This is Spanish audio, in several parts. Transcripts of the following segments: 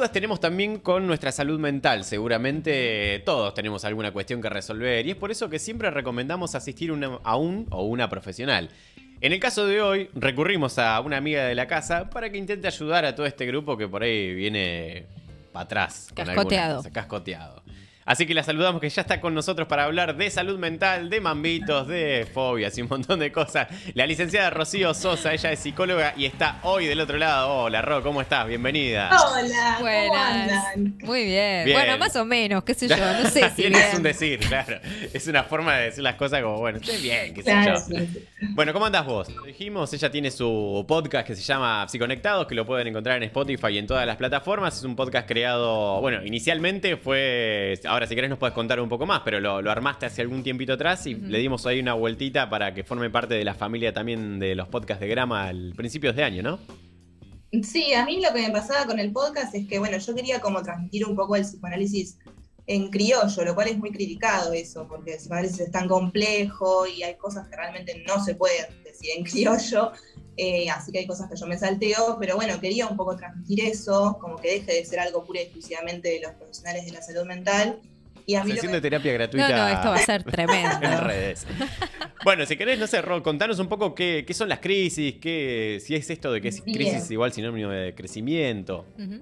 dudas tenemos también con nuestra salud mental. Seguramente todos tenemos alguna cuestión que resolver y es por eso que siempre recomendamos asistir a un o una profesional. En el caso de hoy, recurrimos a una amiga de la casa para que intente ayudar a todo este grupo que por ahí viene para atrás. Cascoteado. Cascoteado. Así que la saludamos, que ya está con nosotros para hablar de salud mental, de mambitos, de fobias y un montón de cosas. La licenciada Rocío Sosa, ella es psicóloga y está hoy del otro lado. Hola, Ro, ¿cómo estás? Bienvenida. Hola, Buenas. ¿cómo andan? Muy bien. Bien. Bueno, más o menos, qué sé yo, no sé si bien. bien. Es un decir, claro. Es una forma de decir las cosas como, bueno, estoy bien, qué sé Claro, yo. sí. Bueno, ¿cómo andás vos? Lo dijimos, ella tiene su podcast que se llama Psiconectados, que lo pueden encontrar en Spotify y en todas las plataformas. Es un podcast creado, bueno, inicialmente fue, ahora si querés nos puedes contar un poco más, pero lo armaste hace algún tiempito atrás y le dimos ahí una vueltita para que forme parte de la familia también de los podcasts de Grama al principios de año, ¿no? Sí, a mí lo que me pasaba con el podcast es que, bueno, yo quería como transmitir un poco el psicoanálisis en criollo, lo cual es muy criticado eso, porque el psicoanálisis es tan complejo y hay cosas que realmente no se pueden decir en criollo, así que hay cosas que yo me salteo, pero bueno, quería un poco transmitir eso, como que deje de ser algo pura y exclusivamente de los profesionales de la salud mental. Y a mí Sesión de terapia No, gratuita esto va a ser tremendo. en redes. Bueno, si querés, no sé, Ro, contanos un poco qué son las crisis, si es esto de que es Bien. crisis igual sinónimo de crecimiento. Ujú.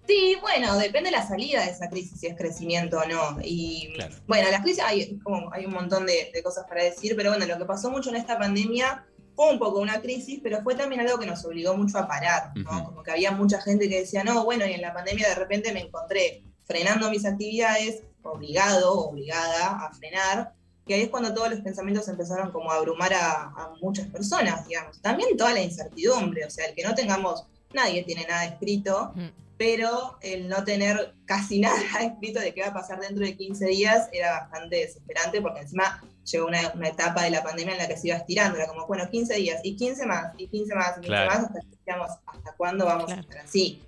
Sí, bueno, depende de la salida de esa crisis, si es crecimiento o no. Y Claro. bueno, las crisis hay un montón de cosas para decir, pero bueno, lo que pasó mucho en esta pandemia fue un poco una crisis, pero fue también algo que nos obligó mucho a parar, ¿no? Ujú. Como que había mucha gente que decía, no, bueno, y en la pandemia de repente me encontré frenando mis actividades, obligado o obligada a frenar, y ahí es cuando todos los pensamientos empezaron como a abrumar a muchas personas, digamos. También toda la incertidumbre, o sea, el que no tengamos, nadie tiene nada escrito, Ujú. pero el no tener casi nada escrito de qué va a pasar dentro de 15 días era bastante desesperante, porque encima llegó una etapa de la pandemia en la que se iba estirando, era como, bueno, 15 días, y 15 más, y 15 más, y 15 Claro. más, hasta que decíamos, ¿hasta cuándo vamos Claro. a estar así?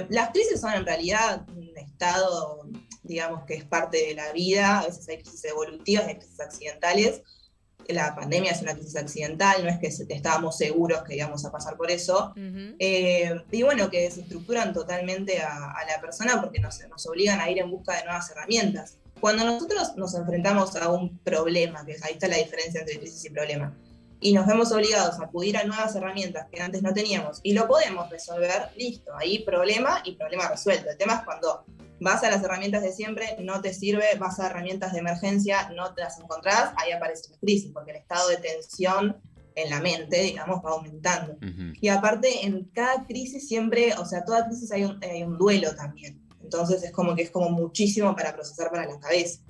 Las crisis son en realidad un estado, digamos, que es parte de la vida, a veces hay crisis evolutivas, hay crisis accidentales. La pandemia es una crisis accidental, no es que estábamos seguros que íbamos a pasar por eso. Ujú. Y bueno, que desestructuran totalmente a la persona porque nos obligan a ir en busca de nuevas herramientas. Cuando nosotros nos enfrentamos a un problema, que ahí está la diferencia entre crisis y problema, y nos vemos obligados a acudir a nuevas herramientas que antes no teníamos y lo podemos resolver, listo, ahí problema y problema resuelto. El tema es cuando vas a las herramientas de siempre, no te sirve, vas a herramientas de emergencia, no te las encontrás, ahí aparece la crisis, porque el estado de tensión en la mente, digamos, va aumentando. Ujú. Y aparte, en cada crisis siempre, o sea, toda crisis hay un duelo también. Entonces es como muchísimo para procesar para la cabeza.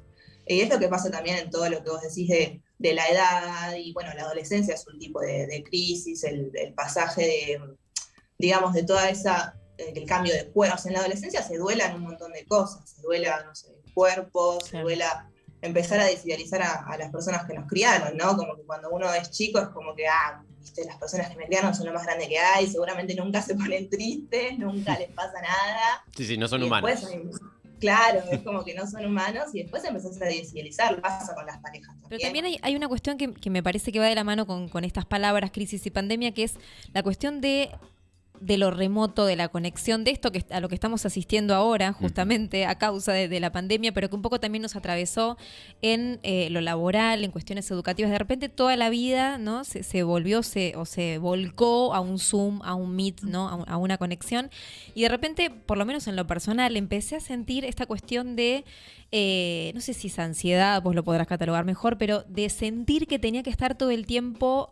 Y es lo que pasa también en todo lo que vos decís de la edad, y bueno, la adolescencia es un tipo de crisis, el pasaje de, digamos, de toda esa, el cambio de cuerpo. O sea, en la adolescencia se duelan un montón de cosas, se duela, no sé, el cuerpo, se Claro. duela empezar a desidealizar a las personas que nos criaron, ¿no? Como que cuando uno es chico es como que, viste, las personas que me criaron son lo más grande que hay, seguramente nunca se ponen tristes, nunca les pasa nada. Sí, no son Y humanos. después, claro, es como que no son humanos y después empezás a desidealizar, pasa con las parejas también. Pero también hay una cuestión que me parece que va de la mano con estas palabras, crisis y pandemia, que es la cuestión de lo remoto, de la conexión, de esto a lo que estamos asistiendo ahora, justamente a causa de la pandemia, pero que un poco también nos atravesó en lo laboral, en cuestiones educativas. De repente toda la vida, ¿no? se volvió, se volcó a un Zoom, a un Meet, ¿no? A una conexión. Y de repente, por lo menos en lo personal, empecé a sentir esta cuestión de, no sé si es ansiedad, vos lo podrás catalogar mejor, pero de sentir que tenía que estar todo el tiempo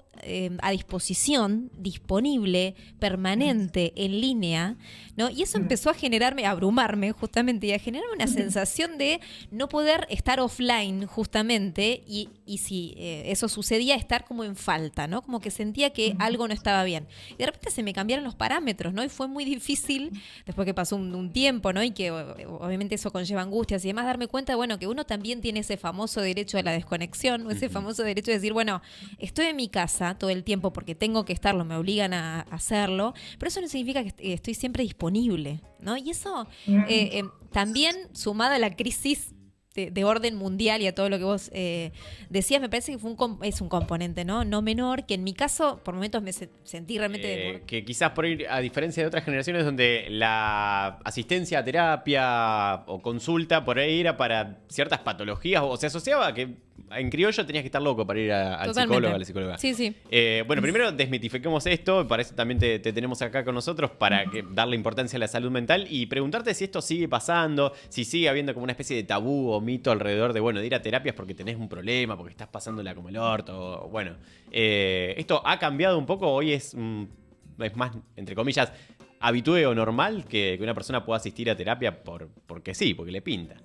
a disposición, disponible, permanente, en línea, ¿no? Y eso empezó a generarme, a abrumarme justamente, y a generarme una sensación de no poder estar offline justamente, y si eso sucedía, estar como en falta, ¿no? Como que sentía que algo no estaba bien. Y de repente se me cambiaron los parámetros, ¿no? Y fue muy difícil, después que pasó un tiempo, ¿no? Y que obviamente eso conlleva angustias y demás, darme cuenta, bueno, que uno también tiene ese famoso derecho a la desconexión, o ese famoso derecho de decir, bueno, estoy en mi casa todo el tiempo porque tengo que estarlo, me obligan a hacerlo, pero eso no significa que estoy siempre disponible, ¿no? Y eso también, sumado a la crisis de orden mundial y a todo lo que vos decías, me parece que es un componente, ¿no? No menor, que en mi caso, por momentos me sentí realmente... que quizás por ahí, a diferencia de otras generaciones donde la asistencia a terapia o consulta por ahí era para ciertas patologías, o se asociaba a que en criollo tenías que estar loco para ir al psicólogo, a la psicóloga. Sí, sí. Bueno, primero desmitifiquemos esto, para eso también te tenemos acá con nosotros, para darle importancia a la salud mental y preguntarte si esto sigue pasando, si sigue habiendo como una especie de tabú o mito alrededor de, bueno, de ir a terapias porque tenés un problema, porque estás pasándola como el orto. Bueno, esto ha cambiado un poco, hoy es más, entre comillas, habitué o normal que una persona pueda asistir a terapia porque sí, porque le pinta.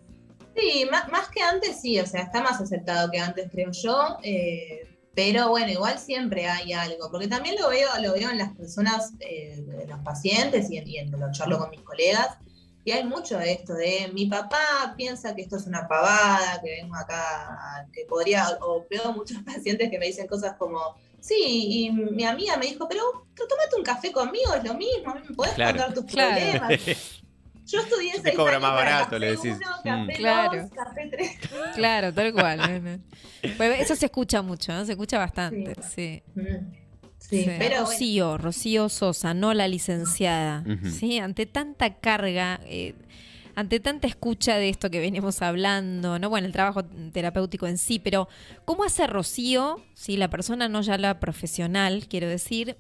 Sí, más que antes sí, o sea, está más aceptado que antes, creo yo, pero bueno, igual siempre hay algo, porque también lo veo en las personas, en los pacientes y lo charlo con mis colegas, y hay mucho de esto de mi papá piensa que esto es una pavada, que vengo acá, que podría, o veo muchos pacientes que me dicen cosas como, sí, y mi amiga me dijo, pero tómate un café conmigo, es lo mismo, me podés contar tus problemas. Yo estudié 6 te cobra años más barato, café le decís. 1, café Claro. 2, café 3. Claro, tal cual. Pues eso se escucha mucho, ¿no? Se escucha bastante, sí. Sí, pero Rocío Sosa, no la licenciada. Uh-huh. Sí, ante tanta carga, ante tanta escucha de esto que venimos hablando, ¿no? Bueno, el trabajo terapéutico en sí, pero ¿cómo hace Rocío, si la persona, no ya la profesional, quiero decir,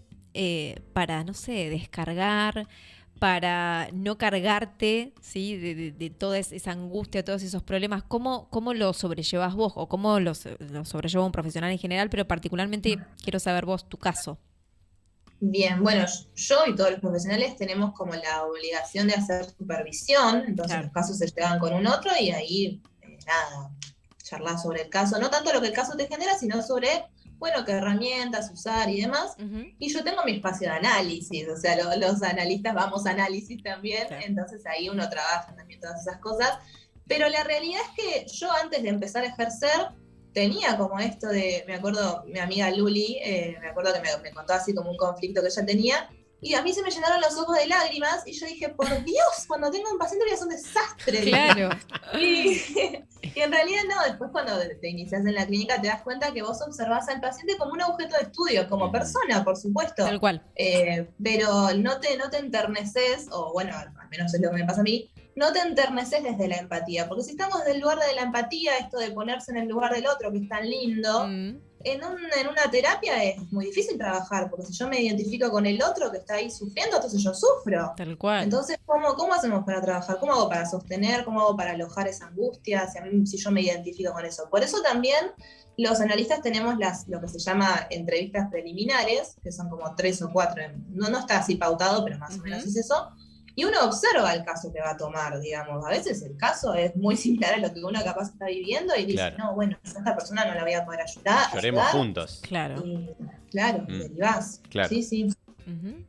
para, no sé, descargar, para no cargarte, ¿sí? de toda esa angustia, todos esos problemas? ¿Cómo lo sobrellevas vos o cómo lo sobrelleva un profesional en general? Pero particularmente quiero saber vos, tu caso. Bien, bueno, yo y todos los profesionales tenemos como la obligación de hacer supervisión, entonces Claro. Los casos se llevan con un otro y ahí, nada, charlar sobre el caso, no tanto lo que el caso te genera, sino sobre, bueno, qué herramientas usar y demás. Uh-huh. Y yo tengo mi espacio de análisis, o sea, los analistas vamos a análisis también, Claro. Entonces ahí uno trabaja también todas esas cosas. Pero la realidad es que yo antes de empezar a ejercer tenía como esto de, me acuerdo, mi amiga Luli, me acuerdo que me contó así como un conflicto que ella tenía, y a mí se me llenaron los ojos de lágrimas, y yo dije, por Dios, cuando tengo un paciente voy a hacer un desastre. Claro. Y en realidad no, después cuando te inicias en la clínica te das cuenta que vos observás al paciente como un objeto de estudio, como persona, por supuesto. Tal cual. Pero no te enterneces, o bueno, al menos es lo que me pasa a mí, no te enterneces desde la empatía, porque si estamos del lugar de la empatía, esto de ponerse en el lugar del otro, que es tan lindo, en una terapia es muy difícil trabajar, porque si yo me identifico con el otro que está ahí sufriendo, entonces yo sufro. Tal cual. Entonces, ¿cómo hacemos para trabajar? ¿Cómo hago para sostener? ¿Cómo hago para alojar esa angustia? Si yo me identifico con eso. Por eso también los analistas tenemos lo que se llama entrevistas preliminares, que son como 3 o 4, no está así pautado, pero más o menos es eso. Y uno observa el caso que va a tomar, digamos. A veces el caso es muy similar a lo que uno capaz está viviendo y dice, no, bueno, yo a esta persona no la voy a poder ayudar. Lloremos juntos. Claro. Claro, derivás. Claro. Sí. Uh-huh.